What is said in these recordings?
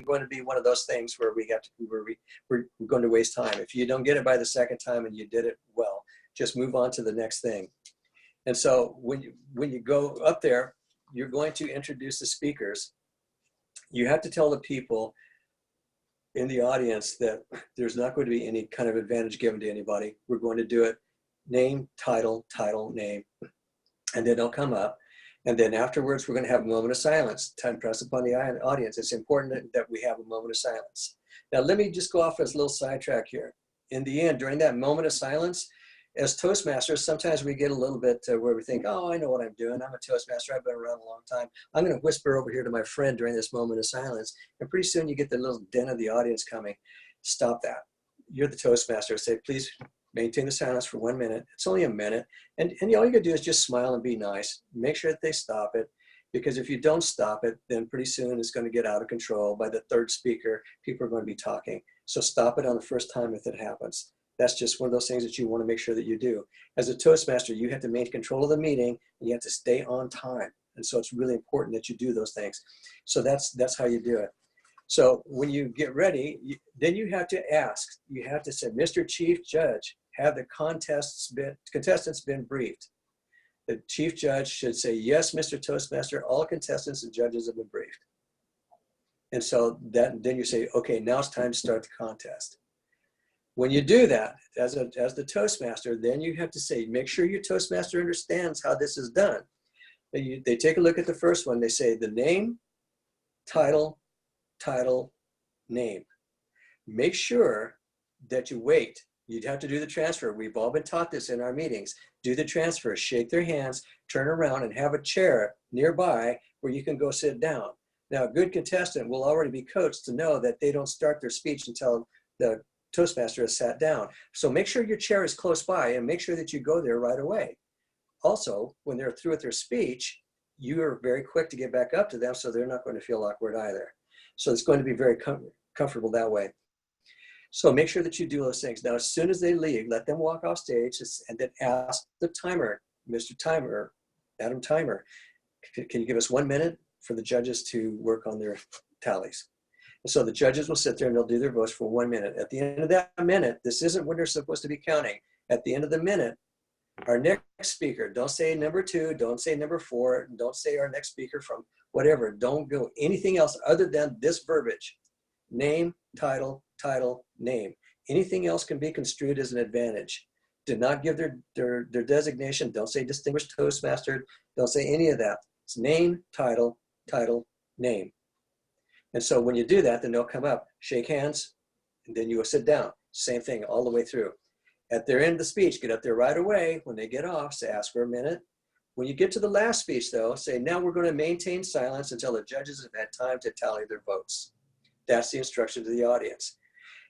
going to be one of those things where we're going to waste time. If you don't get it by the second time and you did it well, just move on to the next thing. And so when you go up there, you're going to introduce the speakers. You have to tell the people in the audience that there's not going to be any kind of advantage given to anybody. We're going to do it name, title, name, and then they'll come up. And then afterwards, we're going to have a moment of silence to impress upon the audience. It's important that we have a moment of silence. Now, let me just go off as a little sidetrack here. In the end, during that moment of silence, as Toastmasters, sometimes we get a little bit where we think, oh, I know what I'm doing. I'm a Toastmaster. I've been around a long time. I'm going to whisper over here to my friend during this moment of silence. And pretty soon you get the little den of the audience coming. Stop that. You're the Toastmaster. Say, please maintain the silence for 1 minute. It's only a minute. And all you gotta do is just smile and be nice. Make sure that they stop it. Because if you don't stop it, then pretty soon it's going to get out of control. By the third speaker, people are going to be talking. So stop it on the first time if it happens. That's just one of those things that you want to make sure that you do. As a Toastmaster, you have to maintain control of the meeting and you have to stay on time. And so it's really important that you do those things. So that's how you do it. So when you get ready, then you have to ask. You have to say, Mr. Chief Judge, have the contestants been briefed? The Chief Judge should say, yes, Mr. Toastmaster, all contestants and judges have been briefed. And so then you say, okay, now it's time to start the contest. When you do that, as the Toastmaster, then you have to say, make sure your Toastmaster understands how this is done. They take a look at the first one. They say the name, title, name. Make sure that you wait. You'd have to do the transfer. We've all been taught this in our meetings. Do the transfer, shake their hands, turn around and have a chair nearby where you can go sit down. Now, a good contestant will already be coached to know that they don't start their speech until the Toastmaster has sat down. So make sure your chair is close by and make sure that you go there right away. Also, when they're through with their speech, you are very quick to get back up to them so they're not going to feel awkward either. So it's going to be very comfortable that way. So make sure that you do those things. Now, as soon as they leave, let them walk off stage and then ask the timer, Mr. Timer, Adam Timer, can you give us 1 minute for the judges to work on their tallies? And so the judges will sit there and they'll do their votes for 1 minute. At the end of that minute, this isn't when they're supposed to be counting. At the end of the minute, our next speaker, don't say number 2, don't say number 4, don't say our next speaker from whatever. Don't go anything else other than this verbiage. Name, title, name. Anything else can be construed as an advantage. Do not give their designation. Don't say distinguished Toastmaster. Don't say any of that. It's name, title, name. And so when you do that, then they'll come up, shake hands, and then you will sit down. Same thing all the way through. At their end of the speech, get up there right away. When they get off, say, ask for a minute. When you get to the last speech, though, say, now we're going to maintain silence until the judges have had time to tally their votes. That's the instruction to the audience.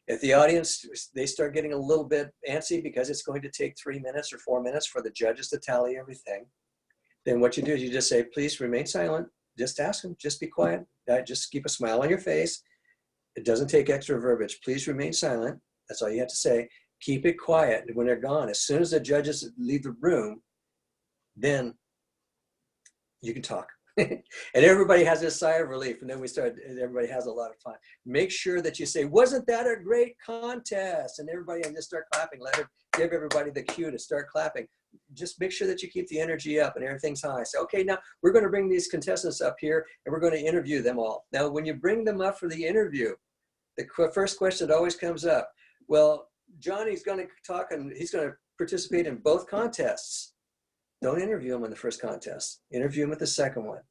If the audience, they start getting a little bit antsy because it's going to take 3 minutes or 4 minutes for the judges to tally everything, then what you do is you just say, please remain silent. Just ask them, just be quiet. Just keep a smile on your face. It doesn't take extra verbiage. Please remain silent. That's all you have to say. Keep it quiet when they're gone. As soon as the judges leave the room, then you can talk. And everybody has a sigh of relief, and then everybody has a lot of fun. Make sure that you say, wasn't that a great contest? And everybody, and just start clapping. Give everybody the cue to start clapping. Just make sure that you keep the energy up and everything's high. Say, okay, now we're going to bring these contestants up here and we're going to interview them all. Now, when you bring them up for the interview, the first question that always comes up, well, Johnny's going to talk and he's going to participate in both contests. Don't interview him in the first contest. Interview him at the second one.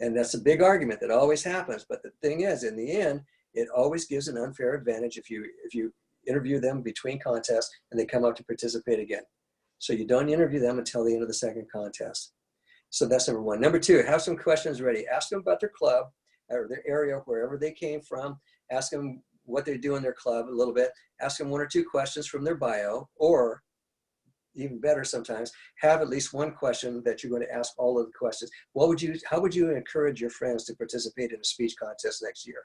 And that's a big argument that always happens. But the thing is, in the end, it always gives an unfair advantage if you interview them between contests and they come up to participate again. So you don't interview them until the end of the second contest. So that's number one. Number two, have some questions ready. Ask them about their club or their area, wherever they came from. Ask them what they do in their club a little bit. Ask them 1 or 2 questions from their bio, or even better sometimes, have at least one question that you're going to ask all of the questions. How would you encourage your friends to participate in a speech contest next year?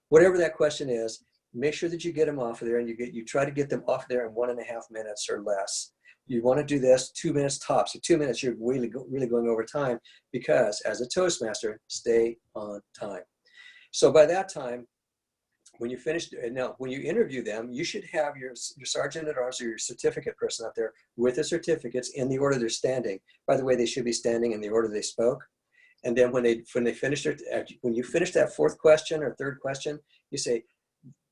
Whatever that question is, make sure that you get them off of there, and you try to get them off there in 1.5 minutes or less. You want to do this 2 minutes tops. At 2 minutes, you're really going over time, because as a Toastmaster, stay on time. So by that time, when you finish, now when you interview them, you should have your sergeant at arms or your certificate person out there with the certificates in the order they're standing. By the way, they should be standing in the order they spoke. And then when they finish when you finish that fourth question or third question, you say,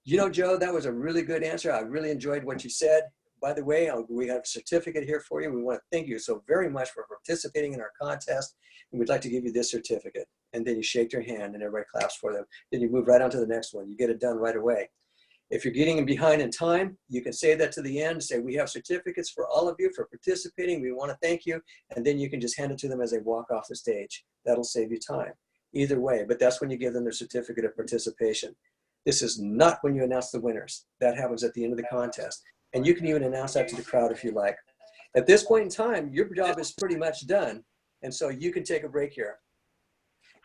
you know, Joe, that was a really good answer. I really enjoyed what you said. By the way, we have a certificate here for you. We want to thank you so very much for participating in our contest. And we'd like to give you this certificate. And then you shake their hand and everybody claps for them. Then you move right on to the next one. You get it done right away. If you're getting behind in time, you can say that to the end. Say, we have certificates for all of you for participating. We want to thank you. And then you can just hand it to them as they walk off the stage. That'll save you time. Either way, but that's when you give them their certificate of participation. This is not when you announce the winners. That happens at the end of the contest. And you can even announce that to the crowd if you like. At this point in time, your job is pretty much done. And so you can take a break here.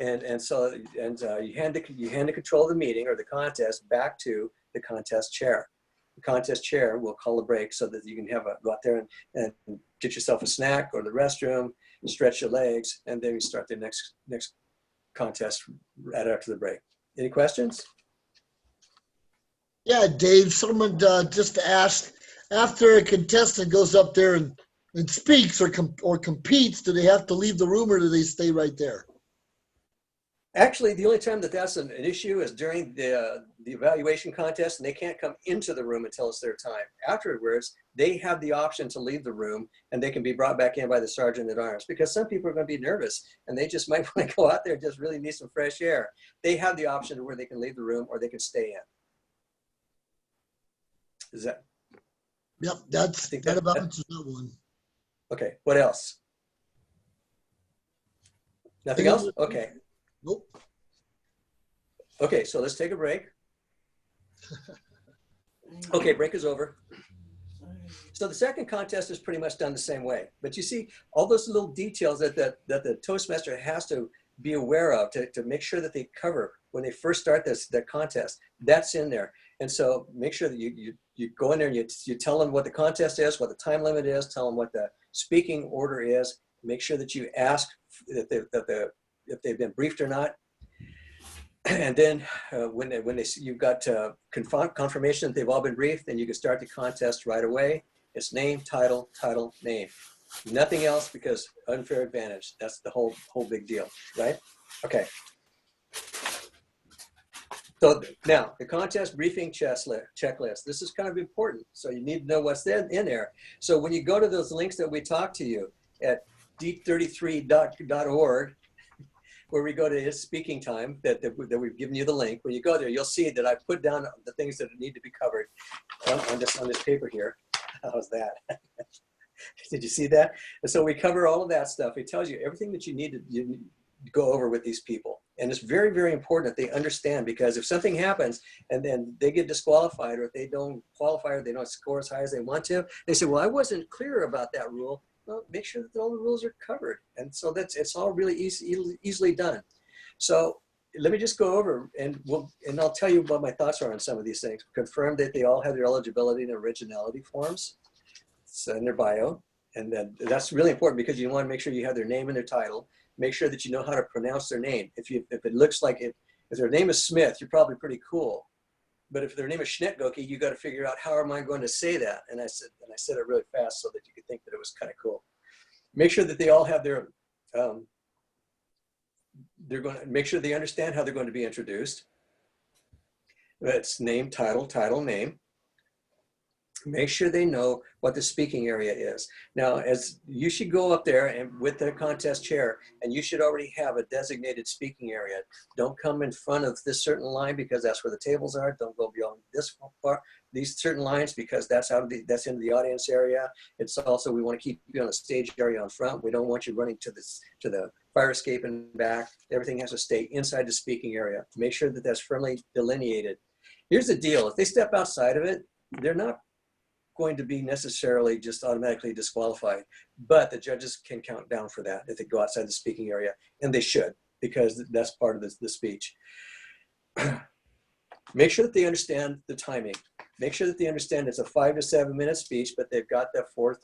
And you hand the control of the meeting or the contest back to the contest chair. The contest chair will call a break so that you can go out there and get yourself a snack or the restroom, stretch your legs, and then you start the next contest right after the break. Any questions? Yeah, Dave, someone just asked, after a contestant goes up there and speaks or competes, do they have to leave the room or do they stay right there? Actually, the only time that's an issue is during the evaluation contest, and they can't come into the room until it's their time. Afterwards, they have the option to leave the room, and they can be brought back in by the sergeant at arms, because some people are going to be nervous, and they just might want to go out there and just really need some fresh air. They have the option where they can leave the room or they can stay in. Is that? Yep, that about answers that one. Okay, what else? Nothing else? Okay. Nope. Okay, so let's take a break. Okay, break is over. So the second contest is pretty much done the same way. But you see, all those little details that the Toastmaster has to be aware of to make sure that they cover when they first start the contest, that's in there. And so make sure that you go in there and you tell them what the contest is, what the time limit is, tell them what the speaking order is, make sure that you ask if they've been briefed or not. And then when you've got confirmation that they've all been briefed, then you can start the contest right away. It's name, title, name. Nothing else, because unfair advantage. That's the whole big deal, right? Okay. So now the contest briefing checklist. This is kind of important. So you need to know what's in there. So when you go to those links that we talked to you at deep33.org, where we go to his speaking time, that we've given you the link. When you go there, you'll see that I put down the things that need to be covered on this paper here. How's that? Did you see that? And so we cover all of that stuff. It tells you everything that you need to go over with these people. And it's very, very important that they understand, because if something happens and then they get disqualified, or if they don't qualify, or they don't score as high as they want to, they say, well, I wasn't clear about that rule. Well, make sure that all the rules are covered. And so it's all really easily done. So let me just go over and I'll tell you what my thoughts are on some of these things. Confirm that they all have their eligibility and originality forms. It's in their bio. And then that's really important, because you want to make sure you have their name and their title. Make sure that you know how to pronounce their name. If it looks like if their name is Smith, you're probably pretty cool. But if their name is Schnettgoki, you got to figure out, how am I going to say that? And I said it really fast so that you could think that it was kind of cool. Make sure that they all have their, they're going to make sure they understand how they're going to be introduced. It's name, title, name. Make sure they know what the speaking area is. Now, as you should go up there and with the contest chair, and you should already have a designated speaking area. Don't come in front of this certain line, because that's where the tables are. Don't go beyond this part, these certain lines, because that's into the audience area. It's also, we want to keep you on the stage area on front. We don't want you running to the fire escape and back. Everything has to stay inside the speaking area. Make sure that that's firmly delineated. Here's the deal: if they step outside of it, they're not going to be necessarily just automatically disqualified, but the judges can count down for that if they go outside the speaking area, and they should, because that's part of the speech. Make sure that they understand the timing. Make sure that they understand it's a 5 to 7 minute speech, but they've got that 4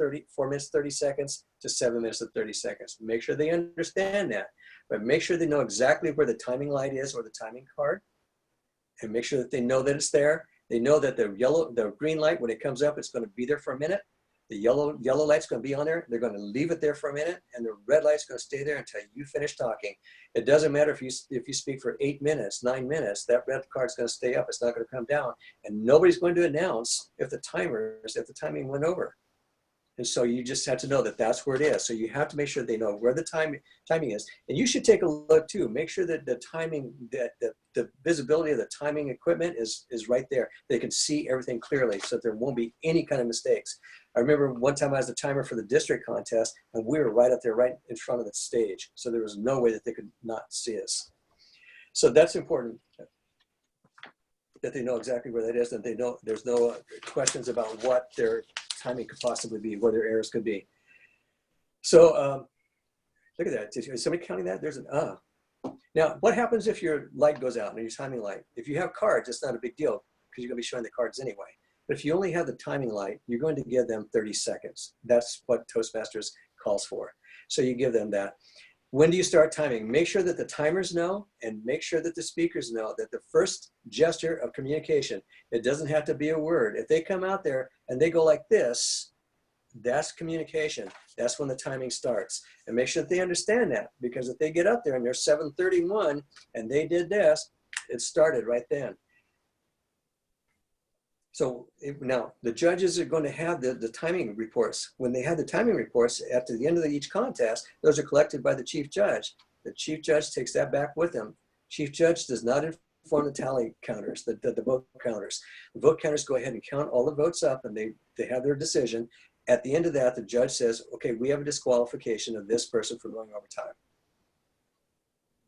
minutes 30 seconds to 7 minutes and 30 seconds. Make sure they understand that, but make sure they know exactly where the timing light is, or the timing card, and make sure that they know that it's there. They know that the green light, when it comes up, it's going to be there for a minute. The yellow light's going to be on there. They're going to leave it there for a minute, and the red light's going to stay there until you finish talking. It doesn't matter if you speak for 8 minutes, 9 minutes. That red card's going to stay up. It's not going to come down, and nobody's going to announce if the timing went over. And so you just have to know that that's where it is. So you have to make sure they know where the timing is. And you should take a look too. Make sure that the timing, that the visibility of the timing equipment is right there. They can see everything clearly so that there won't be any kind of mistakes. I remember one time I was the timer for the district contest, and we were right up there, right in front of the stage. So there was no way that they could not see us. So that's important, that they know exactly where that is, and they know there's no questions about what their timing could possibly be, where their errors could be. So look at that. Is somebody counting that? There's an Now, what happens if your light goes out, and your timing light? If you have cards, it's not a big deal because you're going to be showing the cards anyway. But if you only have the timing light, you're going to give them 30 seconds. That's what Toastmasters calls for. So you give them that. When do you start timing? Make sure that the timers know, and make sure that the speakers know that the first gesture of communication, it doesn't have to be a word. If they come out there and they go like this, that's communication. That's when the timing starts. And make sure that they understand that, because if they get up there and they're 7:31 and they did this, it started right then. So now the judges are going to have the timing reports. When they have the timing reports after the end of each contest, those are collected by the chief judge. The chief judge takes that back with him. Chief judge does not inform the tally counters, the vote counters. The vote counters go ahead and count all the votes up, and they have their decision. At the end of that, the judge says, okay, we have a disqualification of this person for going over time.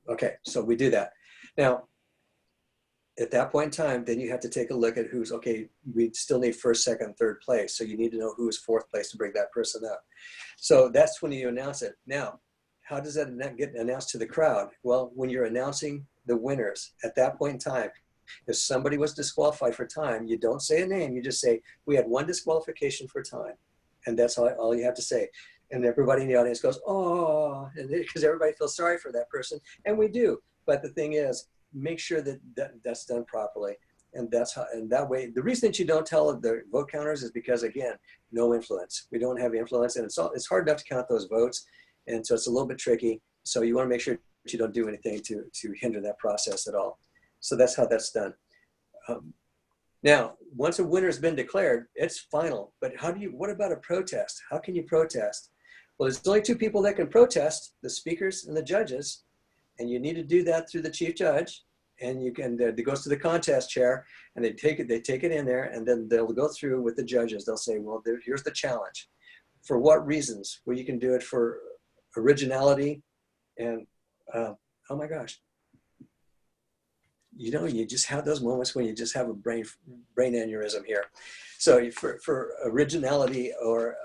Okay, so we do that. Now, at that point in time, then you have to take a look at who's, okay, we still need first, second, third place. So you need to know who is fourth place to bring that person up. So that's when you announce it. Now, how does that get announced to the crowd? Well, when you're announcing the winners, at that point in time, if somebody was disqualified for time, you don't say a name, you just say, we had one disqualification for time. And that's all you have to say. And everybody in the audience goes, oh, because everybody feels sorry for that person. And we do. But the thing is, make sure that's done properly. And that way, the reason that you don't tell the vote counters is because, again, no influence. We don't have influence, and it's hard enough to count those votes. And so it's a little bit tricky. So you want to make sure that you don't do anything to hinder that process at all. So that's how that's done. Now, once a winner has been declared, it's final. But what about a protest? How can you protest? Well, there's only two people that can protest, the speakers and the judges. And you need to do that through the chief judge. And you can, it goes to the contest chair, and they take it in there, and then they'll go through with the judges. They'll say, well, here's the challenge. For what reasons? Well, you can do it for originality and, oh my gosh. You know, you just have those moments when you just have a brain aneurysm here. So for originality or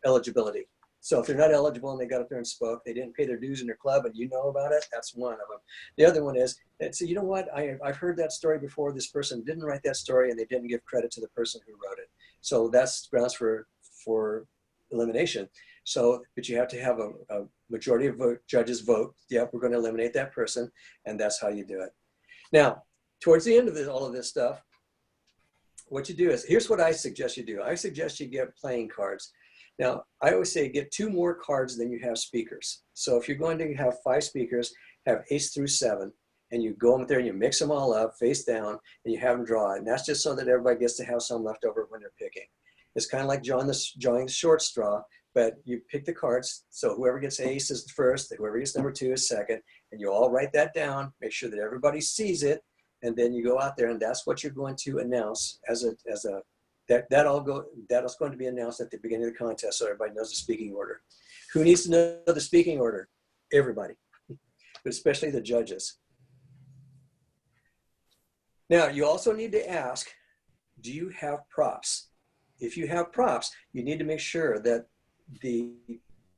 eligibility. So if they're not eligible and they got up there and spoke, they didn't pay their dues in their club and you know about it, that's one of them. The other one is, so you know what, I've heard that story before. This person didn't write that story and they didn't give credit to the person who wrote it. So that's grounds for elimination. So, but you have to have a majority of judges vote, yep, we're going to eliminate that person, and that's how you do it. Now, towards the end of all of this stuff, what you do is, here's what I suggest you do. I suggest you get playing cards. Now, I always say get 2 more cards than you have speakers. So if you're going to have 5 speakers, have ace through 7, and you go up there and you mix them all up face down, and you have them draw it. And that's just so that everybody gets to have some left over when they're picking. It's kind of like drawing the short straw, but you pick the cards. So whoever gets ace is the first, whoever gets number 2 is second, and you all write that down, make sure that everybody sees it, and then you go out there, and that's what you're going to announce that is going to be announced at the beginning of the contest, so everybody knows the speaking order. Who needs to know the speaking order? Everybody, but especially the judges. Now, you also need to ask, do you have props? If you have props, you need to make sure that the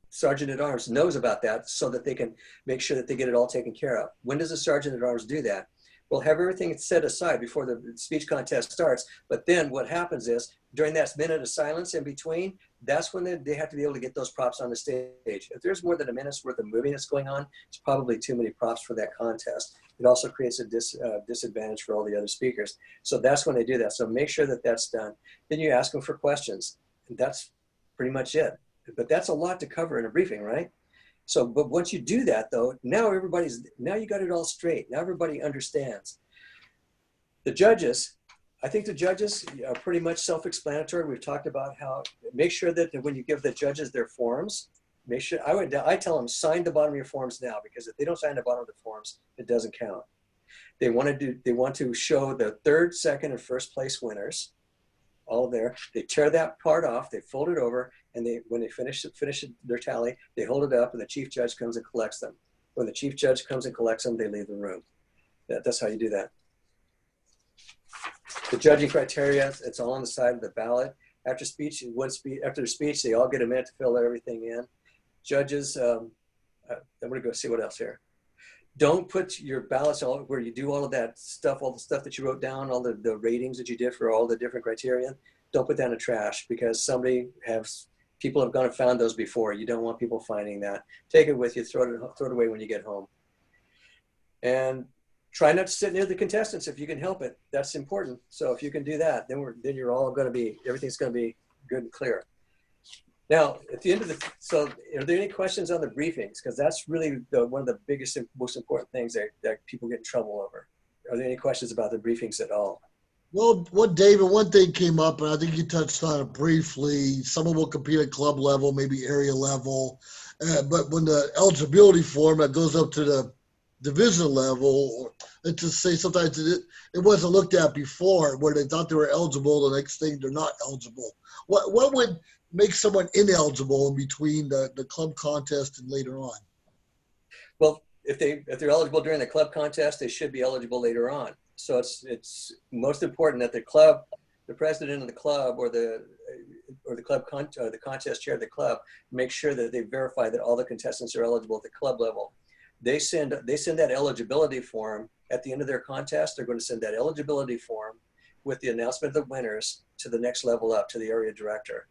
Sergeant at Arms knows about that so that they can make sure that they get it all taken care of. When does the Sergeant at Arms do that? We'll have everything set aside before the speech contest starts. But then what happens is during that minute of silence in between, that's when they have to be able to get those props on the stage. If there's more than a minute's worth of moving that's going on, it's probably too many props for that contest. It also creates a disadvantage for all the other speakers. So that's when they do that. So make sure that that's done. Then you ask them for questions. And that's pretty much it. But that's a lot to cover in a briefing, right? So, but once you do that though, now you got it all straight. Now everybody understands. The judges, I think the judges are pretty much self-explanatory. We've talked about how, make sure that when you give the judges their forms, make sure, I tell them sign the bottom of your forms now, because if they don't sign the bottom of the forms, it doesn't count. They want to show the third, second, and first place winners, all there. They tear that part off, they fold it over, and when they finish their tally, they hold it up, and the chief judge comes and collects them. When the chief judge comes and collects them, they leave the room. That's how you do that. The judging criteria, it's all on the side of the ballot. After the speech, they all get a minute to fill everything in. Judges, I'm gonna go see what else here. Don't put your ballots all where you do all of that stuff, all the stuff that you wrote down, all the ratings that you did for all the different criteria. Don't put that in the trash, because people have gone and found those before. You don't want people finding that. Take it with you, throw it away when you get home. And try not to sit near the contestants if you can help it. That's important. So if you can do that, then you're all going to be, everything's going to be good and clear. Now, at the end of so are there any questions on the briefings? Because that's really one of the biggest and most important things that people get in trouble over. Are there any questions about the briefings at all? Well, David, one thing came up, and I think you touched on it briefly. Someone will compete at club level, maybe area level, but when the eligibility form that goes up to the division level, or let's just say sometimes it wasn't looked at before, where they thought they were eligible, the next thing they're not eligible. What would make someone ineligible in between the club contest and later on? Well, if they're eligible during the club contest, they should be eligible later on. So it's most important that the president of the club or the contest chair of the club make sure that they verify that all the contestants are eligible at the club level. They send that eligibility form at the end of their contest. They're going to send that eligibility form with the announcement of the winners to the next level up, to the area director.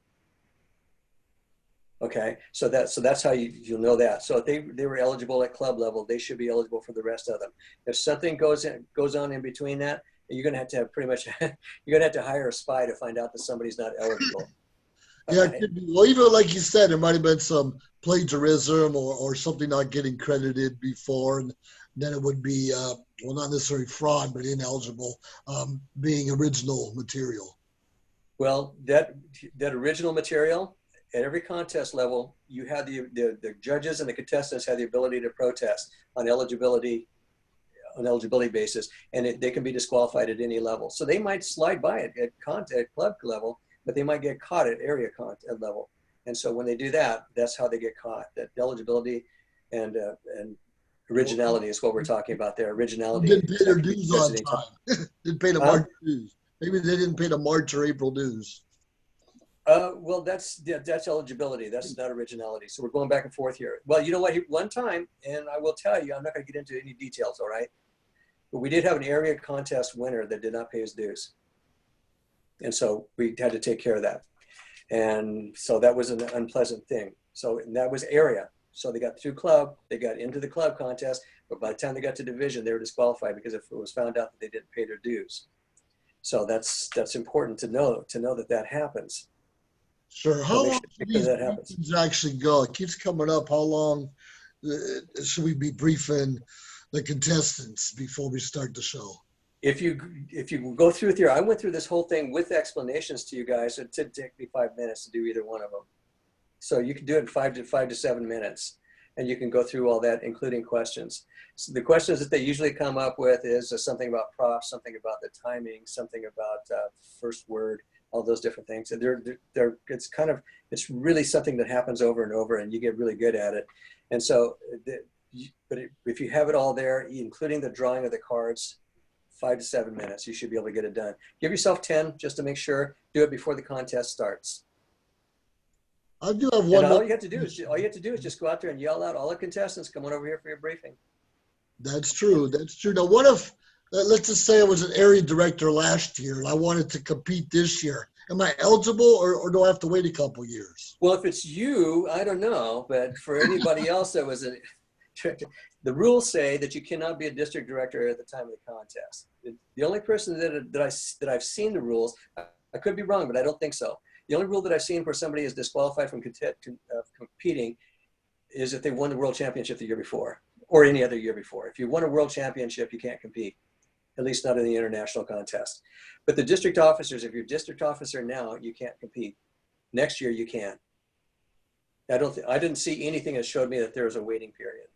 Okay, so that's how you'll know that. So if they were eligible at club level, they should be eligible for the rest of them. If something goes on in between that, you're gonna have to have pretty much you're gonna have to hire a spy to find out that somebody's not eligible. Yeah, it could be, well, even like you said, there might have been some plagiarism or something not getting credited before, and then it would be well, not necessarily fraud, but ineligible, being original material. Well, that original material, at every contest level, you have the judges and the contestants have the ability to protest on eligibility basis, and they can be disqualified at any level. So they might slide by it at club level, but they might get caught at area content level. And so when they do that, that's how they get caught. That eligibility and originality is what we're talking about there. Originality. Didn't pay their dues on time. Didn't pay the March dues. Maybe they didn't pay the March or April dues. Well, that's eligibility. That's not originality. So we're going back and forth here. Well, you know what? One time, and I will tell you, I'm not going to get into any details, all right? But we did have an area contest winner that did not pay his dues. And so we had to take care of that. And so that was an unpleasant thing. So that was area. So they got through club, they got into the club contest, but by the time they got to division, they were disqualified because if it was found out that they didn't pay their dues. So that's important to know that happens. Sure. How long should these briefings actually go? It keeps coming up. How long should we be briefing the contestants before we start the show? If you go through here, I went through this whole thing with explanations to you guys. It did take me 5 minutes to do either one of them. So you can do it in 5 to 7 minutes, and you can go through all that, including questions. So the questions that they usually come up with is something about props, something about the timing, something about first word, all those different things. And it's really something that happens over and over, and you get really good at it. And so, if you have it all there, including the drawing of the cards, 5 to 7 minutes, you should be able to get it done. Give yourself 10 just to make sure. Do it before the contest starts. I do have one. And all you have to do is just go out there and yell out, all the contestants, come on over here for your briefing. That's true. That's true. Now, what if Let's just say I was an area director last year and I wanted to compete this year. Am I eligible or do I have to wait a couple years? Well, if it's you, I don't know, but for anybody else that was a the rules say that you cannot be a district director at the time of the contest. The only person that I've seen the rules, I could be wrong, but I don't think so. The only rule that I've seen where somebody is disqualified from competing is if they won the world championship the year before or any other year before. If you won a world championship, you can't compete, at least not in the international contest. But the district officers, if you're district officer now, you can't compete. Next year you can. I didn't see anything that showed me that there was a waiting period.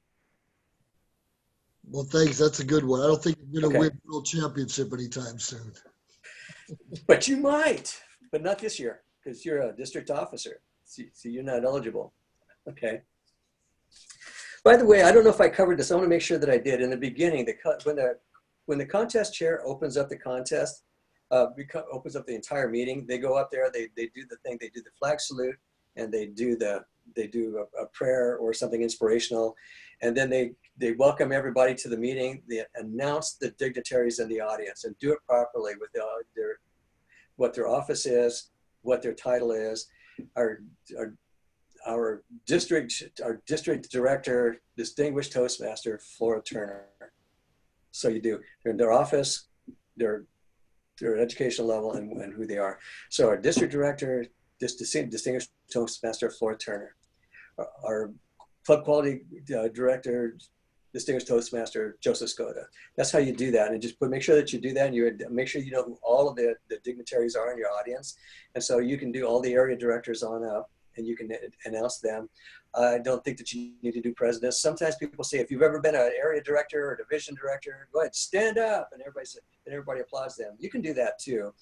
Well, thanks. That's a good one. I don't think I'm going to Okay. win the world championship anytime soon. But you might, but not this year because you're a district officer. So you're not eligible. Okay. By the way, I don't know if I covered this. I want to make sure that I did. In the beginning, when the contest chair opens up the contest, opens up the entire meeting, they go up there, they do the thing, they do the flag salute, and they do a prayer or something inspirational, and then they welcome everybody to the meeting. They announce the dignitaries in the audience and do it properly with what their office is, what their title is. Our district director, distinguished Toastmaster, Flora Turner. So you do their office, their educational level, and who they are. So our district director, distinguished Toastmaster, Flora Turner. Our club quality director, distinguished Toastmaster, Joseph Skoda. That's how you do that. And just make sure that you do that, and you make sure you know who all of the dignitaries are in your audience. And so you can do all the area directors on up, and you can announce them. I don't think that you need to do presidents. Sometimes people say, if you've ever been an area director or division director, go ahead, stand up, and everybody applauds them. You can do that too.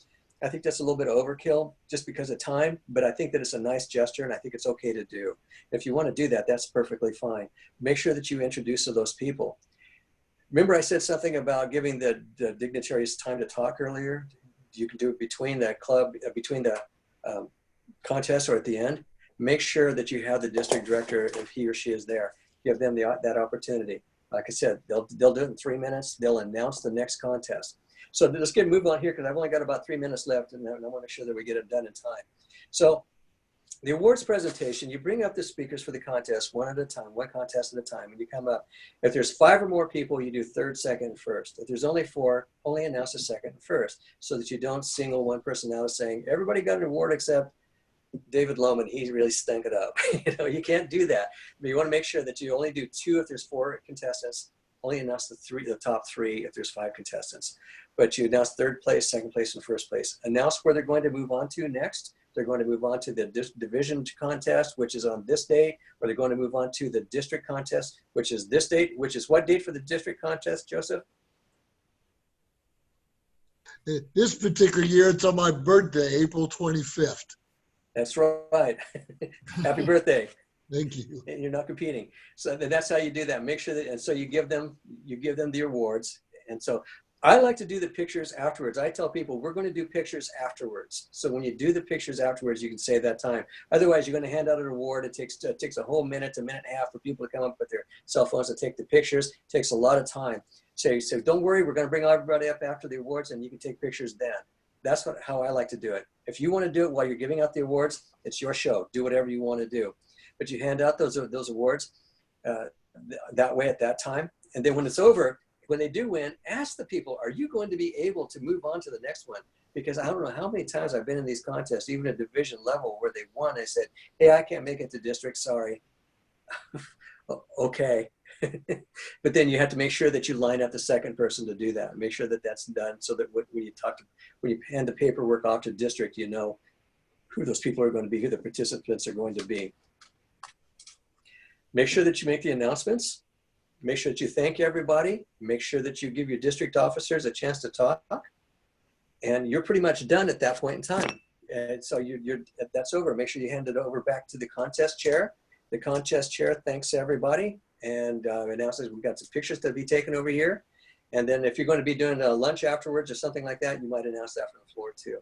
I think that's a little bit of overkill just because of time, but I think that it's a nice gesture, and I think it's okay to do. If you want to do that, that's perfectly fine. Make sure that you introduce to those people. Remember I said something about giving the dignitaries time to talk earlier? You can do it between the contest or at the end. Make sure that you have the district director, if he or she is there, give them that opportunity. Like I said, they'll do it in 3 minutes. They'll announce the next contest. So let's move on here because I've only got about 3 minutes left, and I want to make sure that we get it done in time. So the awards presentation, you bring up the speakers for the contest one at a time, one contest at a time, and you come up. If there's 5 or more people, you do third, second, first. If there's only 4, only announce the second and first, so that you don't single one person out saying, everybody got an award except David Lohman, he really stunk it up. You can't do that. But you want to make sure that you only do 2 if there's 4 contestants, only announce the top 3 if there's 5 contestants. But you announce third place, second place, and first place. Announce where they're going to move on to next. They're going to move on to the division contest, which is on this date, or they're going to move on to the district contest, which is this date, which is what date for the district contest, Joseph? This particular year, it's on my birthday, April 25th. That's right. Happy birthday. Thank you. And you're not competing. So that's how you do that. Make sure that, and so you give them the awards. And so I like to do the pictures afterwards. I tell people we're going to do pictures afterwards. So when you do the pictures afterwards, you can save that time. Otherwise, you're going to hand out an award. It takes a whole minute to minute and a half for people to come up with their cell phones and take the pictures. It takes a lot of time. So don't worry, we're going to bring everybody up after the awards, and you can take pictures then. That's how I like to do it. If you want to do it while you're giving out the awards, it's your show. Do whatever you want to do. But you hand out those awards that way at that time. And then when it's over, when they do win, ask the people, are you going to be able to move on to the next one? Because I don't know how many times I've been in these contests, even at division level, where they won. I said, hey, I can't make it to district, sorry. Okay. But then you have to make sure that you line up the second person to do that. Make sure that that's done so that when you hand the paperwork off to district, you know who those people are going to be, who the participants are going to be. Make sure that you make the announcements. Make sure that you thank everybody. Make sure that you give your district officers a chance to talk. And you're pretty much done at that point in time. And so that's over. Make sure you hand it over back to the contest chair. The contest chair thanks everybody and announces we've got some pictures to be taken over here. And then if you're going to be doing a lunch afterwards or something like that, you might announce that from the floor too.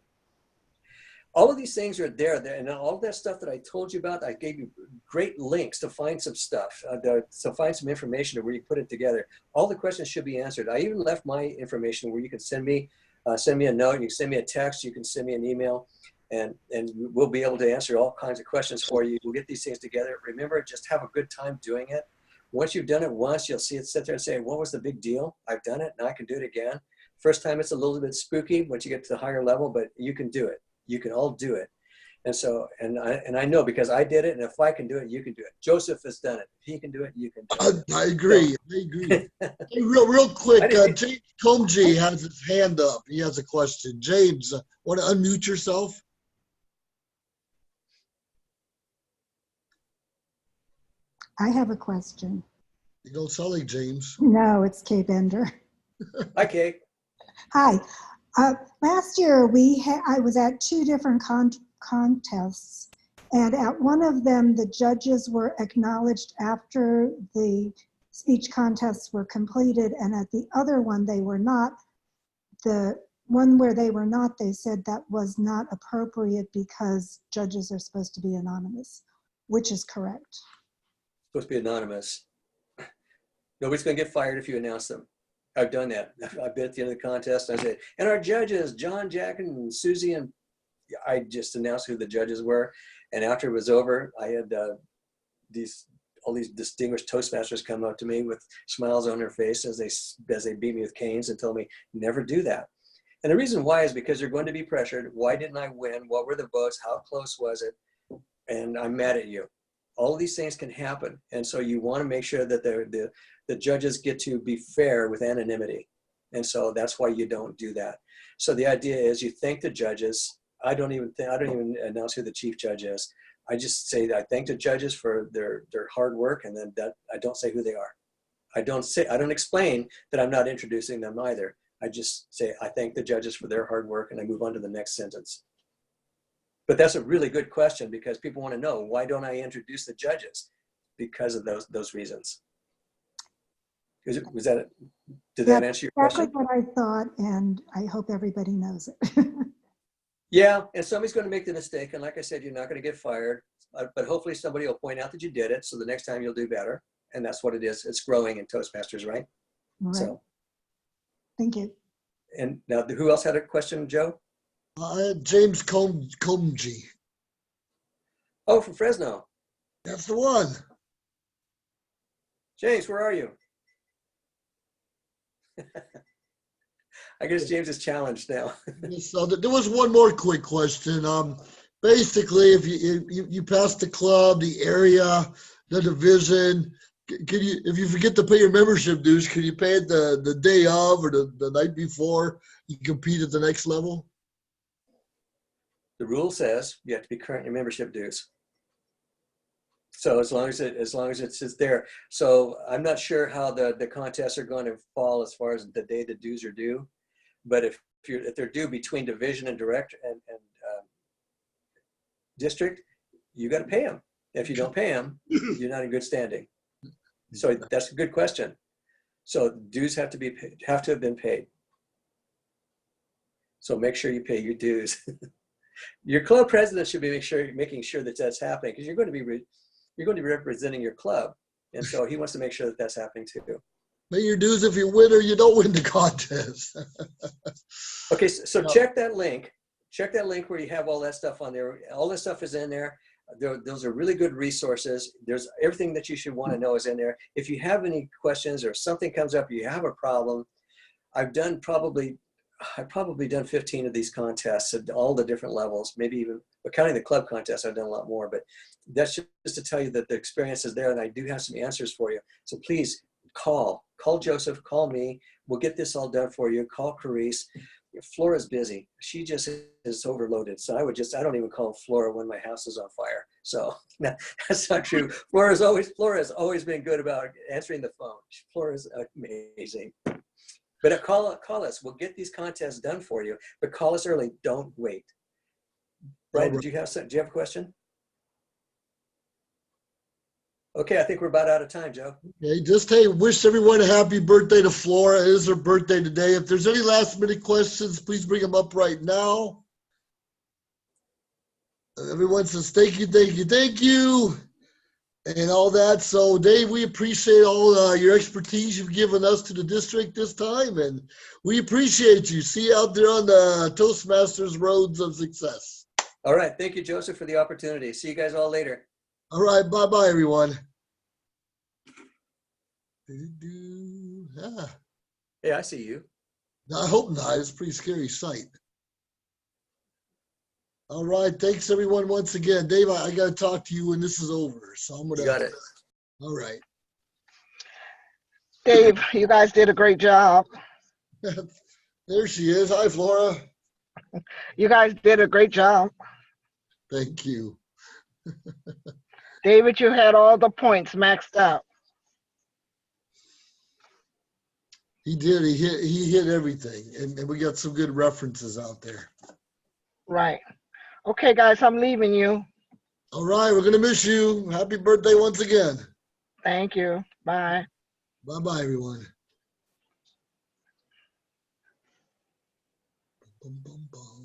All of these things are there, and all of that stuff that I told you about, I gave you great links to find some stuff, to find some information where you put it together. All the questions should be answered. I even left my information where you can send me a note, you can send me a text, you can send me an email, and we'll be able to answer all kinds of questions for you. We'll get these things together. Remember, just have a good time doing it. Once you've done it once, you'll see it sit there and say, what was the big deal? I've done it, now I can do it again. First time it's a little bit spooky once you get to the higher level, but you can do it. You can all do it. And so, and I know because I did it, and if I can do it, you can do it. Joseph has done it. If he can do it, you can do it. I agree. So, I agree. Hey, real quick, I didn't, James Comji has his hand up. He has a question. James, want to unmute yourself? I have a question. You don't sound like James. No, it's Kay Bender. hi, Kay. Hi. Last year, I was at two different contests, and at one of them, the judges were acknowledged after the speech contests were completed, and at the other one, they were not. The one where they were not, they said that was not appropriate because judges are supposed to be anonymous, which is correct. Supposed to be anonymous. Nobody's going to get fired if you announce them. I've done that. I've been at the end of the contest. And I said, and our judges, John, Jack, and Susie, and I just announced who the judges were. And after it was over, I had all these distinguished Toastmasters come up to me with smiles on their face as they beat me with canes and told me, never do that. And the reason why is because you're going to be pressured. Why didn't I win? What were the votes? How close was it? And I'm mad at you. All of these things can happen. And so you want to make sure that the judges get to be fair with anonymity. And so that's why you don't do that. So the idea is you thank the judges. I don't even announce who the chief judge is. I just say that I thank the judges for their hard work, and then that I don't say who they are. I don't explain that I'm not introducing them either. I just say I thank the judges for their hard work, and I move on to the next sentence. But that's a really good question because people want to know, why don't I introduce the judges? Because of those reasons. Did that answer your question? Exactly what I thought, and I hope everybody knows it. Yeah, and somebody's going to make the mistake, and like I said, you're not going to get fired, but hopefully somebody will point out that you did it, so the next time you'll do better, and that's what it is. It's growing in Toastmasters, right? Right. So, thank you. and now, who else had a question, Joe? James Comji. Oh, from Fresno. That's the one. James, where are you? I guess James is challenged now. So there was one more quick question. Basically, if you pass the club, the area, the division, can you, if you forget to pay your membership dues, can you pay it the day of or the night before you compete at the next level? The rule says you have to be current in your membership dues. So as long as it's there. So I'm not sure how the contests are going to fall as far as the day the dues are due. But if they're due between division and direct and district, you got to pay them. If you don't pay them, you're not in good standing. So that's a good question. So dues have to have been paid. So make sure you pay your dues. Your club president should be making sure that that's happening, because you're going to be representing your club, and so he wants to make sure that that's happening too. Pay your dues if you win or you don't win the contest. Okay, so check that link. Check that link where you have all that stuff on there. All this stuff is in there. Those are really good resources. There's everything that you should want to know is in there. If you have any questions or something comes up, you have a problem. I've probably done 15 of these contests at all the different levels, maybe even, but counting the club contests, I've done a lot more, but that's just to tell you that the experience is there, and I do have some answers for you. So please call Joseph, call me. We'll get this all done for you. Call Carice. Flora's busy. She just is overloaded. So I don't even call Flora when my house is on fire. So no, that's not true. Flora has always been good about answering the phone. Flora's amazing. But call us. We'll get these contests done for you. But call us early. Don't wait. Brian, do you have a question? Okay, I think we're about out of time, Joe. Okay, wish everyone a happy birthday to Flora. It is her birthday today. If there's any last minute questions, please bring them up right now. Everyone says thank you, thank you, thank you, and all that. So, Dave, we appreciate all your expertise you've given us to the district this time, and we appreciate you. See you out there on the Toastmasters roads of success. All right. Thank you, Joseph, for the opportunity. See you guys all later. All right. Bye-bye, everyone. Ah, Hey, I see you. I hope not. It's a pretty scary sight. All right. Thanks, everyone, once again. Dave, I got to talk to you when this is over. So I'm going to. You got it. All right. Dave, you guys did a great job. There she is. Hi, Flora. You guys did a great job. Thank you. David, you had all the points maxed out. He did. He hit everything, and we got some good references out there. Right. Okay, guys, I'm leaving you. All right, we're gonna miss you. Happy birthday once again. Thank you. Bye. Bye-bye, everyone. Bum, bum, bum.